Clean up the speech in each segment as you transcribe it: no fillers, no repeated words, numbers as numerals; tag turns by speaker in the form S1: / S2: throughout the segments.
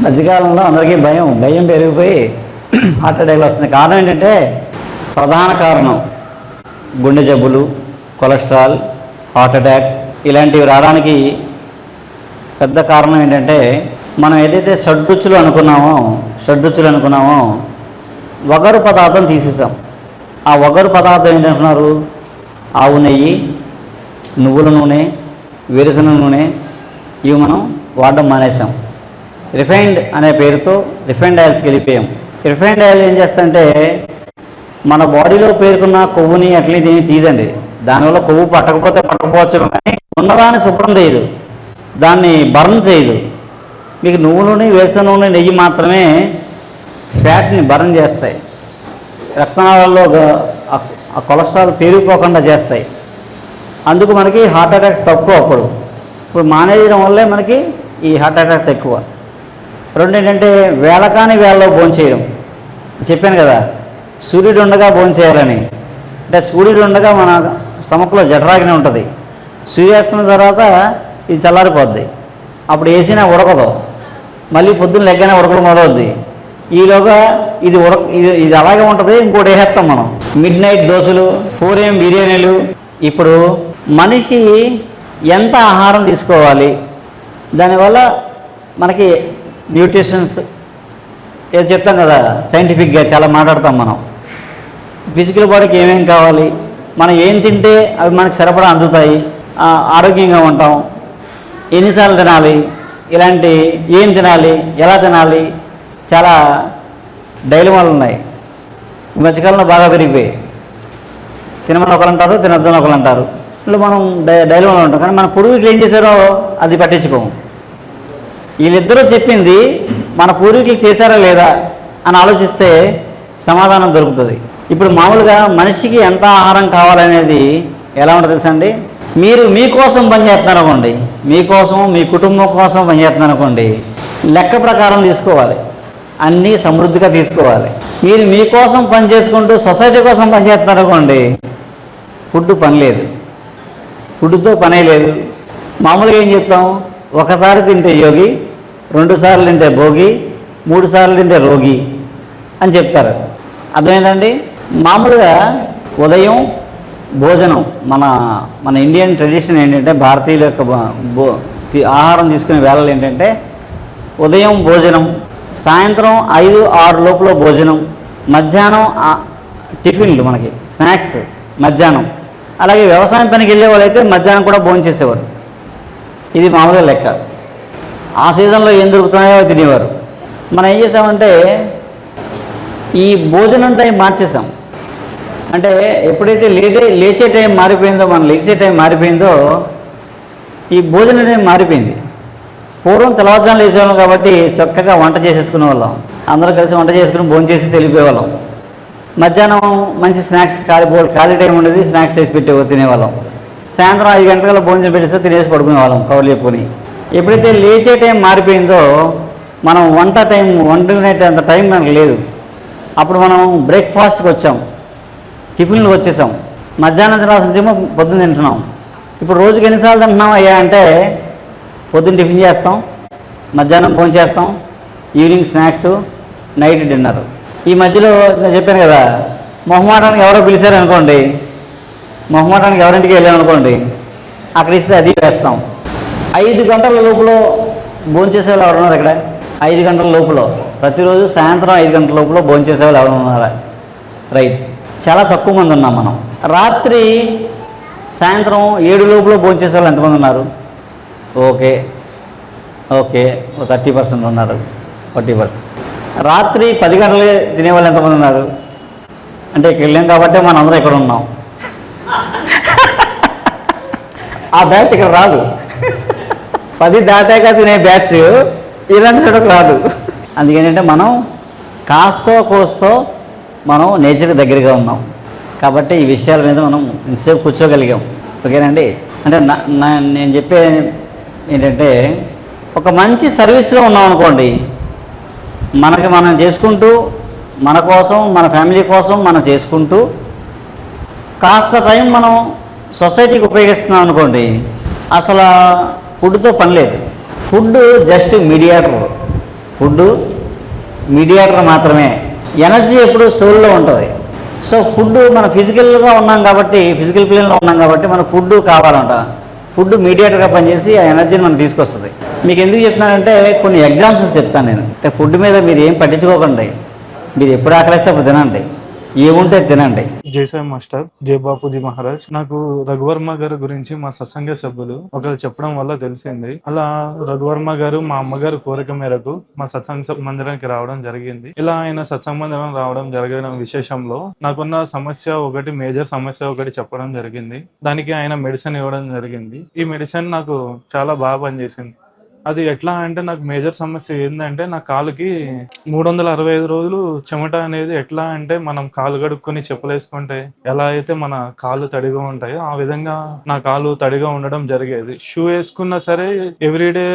S1: మధ్యకాలంలో అందరికీ భయం పెరిగిపోయి హార్ట్ అటాక్లు వస్తుంది. కారణం ఏంటంటే ప్రధాన కారణం గుండె జబ్బులు, కొలెస్ట్రాల్, హార్ట్ అటాక్స్ ఇలాంటివి రావడానికి పెద్ద కారణం ఏంటంటే మనం ఏదైతే షడ్రుచులు అనుకున్నామో వగరు పదార్థం తీసేసాం. ఆ వగరు పదార్థం ఏంటంటున్నారు? ఆవు నెయ్యి, నువ్వుల నూనె, వేరుశనగ నూనె ఇవి మనం వాడడం మానేసాం. రిఫైన్డ్ అనే పేరుతో రిఫైన్డ్ ఆయిల్స్కి వెళ్ళిపోయాం. రిఫైన్డ్ ఆయిల్ ఏం చేస్తుంటే మన బాడీలో పేరుకున్న కొవ్వుని అట్లే దీన్ని తీదండి. దానివల్ల కొవ్వు పట్టకపోవచ్చు, కానీ ఉన్నదాన్ని శుభ్రం చేయదు, దాన్ని బర్న్ చేయదు. మీకు నువ్వు నూనె, వేరుశనగ నూనె, నెయ్యి మాత్రమే ఫ్యాట్ని బర్న్ చేస్తాయి, రక్తనాళాల్లో ఆ కొలెస్ట్రాల్ పేరుకోకుండా చేస్తాయి. అందుకు మనకి హార్ట్ అటాక్స్ తక్కువ. ఇప్పుడు మానేయడం వల్లే మనకి ఈ హార్ట్ అటాక్స్ ఎక్కువ. రెండు ఏంటంటే వేళకాని వేళలో భోంచేయడం. చెప్పాను కదా, సూర్యుడు ఉండగా భోంచేయాలని. అంటే సూర్యుడు ఉండగా మన స్టమక్లో జఠరాగ్ని ఉంటుంది. సూర్యాస్తమయం తర్వాత ఇది చల్లారిపోద్ది, అప్పుడు వేసినా ఉడకదు, మళ్ళీ పొద్దున్న లెగ్గానే ఉడకడం మొదలవుద్ది. ఈలోగా ఇది అలాగే ఉంటుంది. ఇంకోటి వేసేస్తాం మనం, మిడ్ నైట్ దోశలు, 4 AM బిర్యానీలు. ఇప్పుడు మనిషి ఎంత ఆహారం తీసుకోవాలి, దానివల్ల మనకి న్యూట్రిషన్స్ ఏదో చెప్తాం కదా, సైంటిఫిక్గా చాలా మాట్లాడతాం మనం. ఫిజికల్ బాడీకి ఏమేమి కావాలి, మనం ఏం తింటే అవి మనకి సరిపడా అందుతాయి, ఆరోగ్యంగా ఉంటాం, ఎన్నిసార్లు తినాలి, ఇలాంటి ఏం తినాలి, ఎలా తినాలి, చాలా డైలమాలు ఉన్నాయి. ఈ మధ్యకాలంలో బాగా పెరిగిపోయాయి. తినమని ఒకరు అంటారు, తినొద్దని ఒకరు అంటారు. ఇలా మనం డైలమాలో ఉంటాం. కానీ మన పూర్వీకులు ఏం చేశారో అది పట్టించుకోము. వీళ్ళిద్దరూ చెప్పింది మన పూర్వీకులు చేశారా లేదా అని ఆలోచిస్తే సమాధానం దొరుకుతుంది. ఇప్పుడు మామూలుగా మనిషికి ఎంత ఆహారం కావాలనేది ఎలా ఉంటుంది తెలుసా అండి? మీరు మీకోసం పనిచేస్తున్నారు అనుకోండి, మీకోసం మీ కుటుంబం కోసం పనిచేస్తున్నారు అనుకోండి, లెక్క ప్రకారం తీసుకోవాలి, అన్నీ సమృద్ధిగా తీసుకోవాలి. మీరు మీకోసం పని చేసుకుంటూ సొసైటీ కోసం పనిచేస్తున్నారు అనుకోండి, ఫుడ్ పని లేదు, ఫుడ్తో పనే లేదు. మామూలుగా ఏం చెప్తాం? ఒకసారి తింటే యోగి, 2 సార్లు తింటే భోగి, 3 సార్లు తింటే రోగి అని చెప్తారు. అర్థమైందండి? మామూలుగా ఉదయం భోజనం, మన ఇండియన్ ట్రెడిషన్ ఏంటంటే, భారతీయుల యొక్క ఆహారం తీసుకునే వేళలు ఏంటంటే, ఉదయం భోజనం, సాయంత్రం 5-6 లోపల భోజనం, మధ్యాహ్నం టిఫిన్లు, మనకి స్నాక్స్ మధ్యాహ్నం. అలాగే వ్యవసాయం పనికి వెళ్ళే వాళ్ళైతే మధ్యాహ్నం కూడా భోజనం చేసేవారు. ఇది మామూలుగా లెక్క. ఆ సీజన్లో ఏం దొరుకుతున్నాయో తినేవారు. మనం ఏం చేసామంటే ఈ భోజనం టైం మార్చేసాం. అంటే ఎప్పుడైతే లేచే టైం మారిపోయిందో, మనం లేచే టైం మారిపోయిందో, ఈ భోజనం టైం మారిపోయింది. పూర్వం తెల్లవారుజామున లేచేవాళ్ళం కాబట్టి చక్కగా వంట చేసేసుకునే వాళ్ళం, అందరూ కలిసి వంట చేసుకుని భోజనం చేసి వెళ్ళిపోయేవాళ్ళం. మధ్యాహ్నం మంచి స్నాక్స్ ఖాళీ టైం ఉండేది, స్నాక్స్ చేసి తినేవాళ్ళం. సాయంత్రం 5 గంటల భోజనం పెట్టేస్తే తినేసి పడుకునేవాళ్ళం కవర్లు చెప్పుకొని. ఎప్పుడైతే లేచే టైం మారిపోయిందో, మనం వండుకునే అంత టైం మనకు లేదు. అప్పుడు మనం బ్రేక్ఫాస్ట్కి వచ్చాం, టిఫిన్లు వచ్చేసాం, మధ్యాహ్నం తినాల్సిందేమో పొద్దున్న తింటున్నాం. ఇప్పుడు రోజుకి ఎన్నిసార్లు తింటున్నాం అయ్యా అంటే, పొద్దున్న టిఫిన్ చేస్తాం, మధ్యాహ్నం భోజనం చేస్తాం, ఈవినింగ్ స్నాక్స్, నైట్ డిన్నర్. ఈ మధ్యలో నేను చెప్పాను కదా, మొహమాటానికి ఎవరో పిలిచారనుకోండి, మొహమాటానికి ఎవరింటికి వెళ్ళామనుకోండి, అక్కడ ఇస్తే అది వేస్తాం. 5 గంటల లోపల భోంచేసే వాళ్ళు ఎవరు ఉన్నారు? ఇక్కడ 5 గంటల లోపల, ప్రతిరోజు సాయంత్రం 5 గంటల లోపల భోంచేసే వాళ్ళు ఎవరు ఉన్నారా? రైట్, చాలా తక్కువ మంది ఉన్నాం మనం. రాత్రి సాయంత్రం 7 లోపల భోంచేసే వాళ్ళు ఎంతమంది ఉన్నారు? ఓకే 30% ఉన్నారు, 40%. రాత్రి 10 గంటలకి తినేవాళ్ళు ఎంతమంది ఉన్నారు? అంటే ఇక్కడ వెళ్ళాం కాబట్టి మనం అందరం ఇక్కడ ఉన్నాం. ఆ బ్యాచ్ ఇక్కడ రాదు. 10 దాటాక తినే బ్యాచ్ ఇలాంటి చోటకు రాదు. అందుకేంటంటే మనం కాస్తో కోస్తో మనం నేచర్కి దగ్గరగా ఉన్నాం కాబట్టి ఈ విషయాల మీద మనం ఇంతసేపు కూర్చోగలిగాం. ఓకేనండి? అంటే నేను చెప్పే ఏంటంటే, ఒక మంచి సర్వీస్లో ఉన్నాం అనుకోండి, మనం చేసుకుంటూ, మన కోసం, మన ఫ్యామిలీ కోసం మనం చేసుకుంటూ, కాస్త టైం మనం సొసైటీకి ఉపయోగిస్తున్నాం అనుకోండి, అసలు ఫుడ్తో పని లేదు. Food just mediator. Food mediator మాత్రమే. ఎనర్జీ ఎప్పుడు సోల్లో ఉంటుంది. సో ఫుడ్ మన ఫిజికల్గా ఉన్నాం కాబట్టి, ఫిజికల్ ప్లేన్లో ఉన్నాం కాబట్టి మన ఫుడ్ కావాలంట. ఫుడ్ మీడియేటర్గా పనిచేసి ఆ ఎనర్జీని మనం తీసుకొస్తుంది. మీకు ఎందుకు చెప్తున్నానంటే కొన్ని ఎగ్జాంపుల్స్ చెప్తాను నేను. అంటే ఫుడ్ మీద మీరు ఏం పట్టించుకోకండి, మీరు ఎప్పుడు ఆకలిస్తే అప్పుడు తినండి, ఏముంటే తినండి.
S2: జై సాయి మాస్టర్, జై బాపూజీ మహారాజ్. నాకు రఘువర్మ గారి గురించి మా సత్సంగ సభ్యులు ఒకరు చెప్పడం వల్ల తెలిసింది. అలా రఘువర్మ గారు మా అమ్మగారు కోరిక మేరకు మా సత్సంగ మందిరానికి రావడం జరిగింది. ఇలా ఆయన సత్సంగ మందిరం రావడం జరగడం విశేషంలో నాకున్న సమస్య ఒకటి, మేజర్ సమస్య ఒకటి చెప్పడం జరిగింది. దానికి ఆయన మెడిసిన్ ఇవ్వడం జరిగింది. ఈ మెడిసిన్ నాకు చాలా బాగా పనిచేసింది. అది ఎట్లా అంటే, నాకు మేజర్ సమస్య ఏంటంటే, నా కాలుకి 365 రోజులు చెమట అనేది ఎట్లా అంటే, మనం కాలు కడుక్కొని చెప్పులు వేసుకుంటే ఎలా అయితే మన కాళ్ళు తడిగా ఉంటాయో ఆ విధంగా నా కాలు తడిగా ఉండడం జరిగేది. షూ వేసుకున్నా సరే ఎవ్రీడే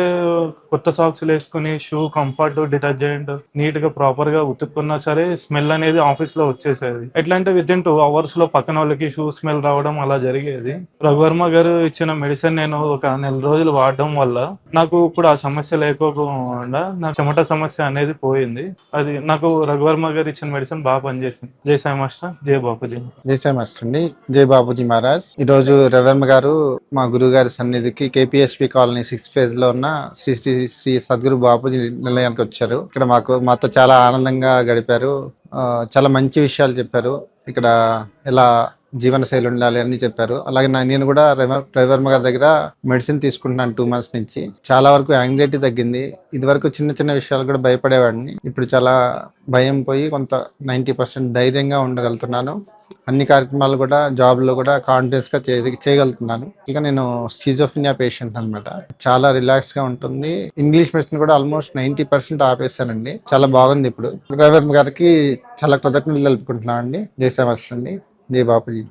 S2: కొత్త సాక్స్లు వేసుకుని షూ కంఫర్ట్, డిటర్జెంట్ నీట్ గా ప్రాపర్ గా ఉతుక్కున్నా సరే స్మెల్ అనేది ఆఫీస్ లో వచ్చేసేది. ఎట్లా అంటే విత్ ఇన్ 2 hours లో పక్కన వాళ్ళకి షూ స్మెల్ రావడం అలా జరిగేది. రఘువర్మ గారు ఇచ్చిన మెడిసిన్ నేను ఒక 1 నెల రోజులు వాడడం వల్ల నాకు ఇప్పుడు ఆ సమస్య లేకోకుండా నా చెమట సమస్య అనేది పోయింది. అది నాకు రఘువర్మ గారు ఇచ్చిన మెడిసిన్ బాగా పనిచేసింది. జై సాయి మాస్టర్, జై బాపూజీ.
S3: జై సాయి మాస్టర్ అండి, జై బాపూజీ మహారాజ్. ఈ రోజు రవివర్మ గారు మా గురువు గారి సన్నిధికి KPSP కాలనీ 6th phase లో ఉన్న శ్రీ శ్రీ శ్రీ సద్గురు బాపూజీ నిలయానికి వచ్చారు. ఇక్కడ మాతో చాలా ఆనందంగా గడిపారు. చాలా మంచి విషయాలు చెప్పారు. ఇక్కడ ఎలా జీవన శైలి ఉండాలి అని చెప్పారు. అలాగే నేను కూడా రవివర్మ గారి దగ్గర మెడిసిన్ తీసుకుంటున్నాను 2 months నుంచి. చాలా వరకు యాంగ్జైటీ తగ్గింది. ఇది వరకు చిన్న చిన్న విషయాలు కూడా భయపడేవాడిని. ఇప్పుడు చాలా భయం పోయి కొంత 90% ధైర్యంగా ఉండగలుగుతున్నాను. అన్ని కార్యక్రమాలు కూడా జాబ్లో కూడా కాన్ఫిడెన్స్ గా చేయగలుగుతున్నాను. ఇక నేను స్కిజోఫ్రెనియా పేషెంట్ అనమాట. చాలా రిలాక్స్ గా ఉంటుంది. ఇంగ్లీష్ మెడిసిన్ కూడా ఆల్మోస్ట్ 90% ఆపేస్తానండి. చాలా బాగుంది. ఇప్పుడు రవివర్మ గారికి చాలా కృతజ్ఞతలు తెలుపుకుంటున్నాను అండి. జై శ్రీ అండి, జై బాపూజీ.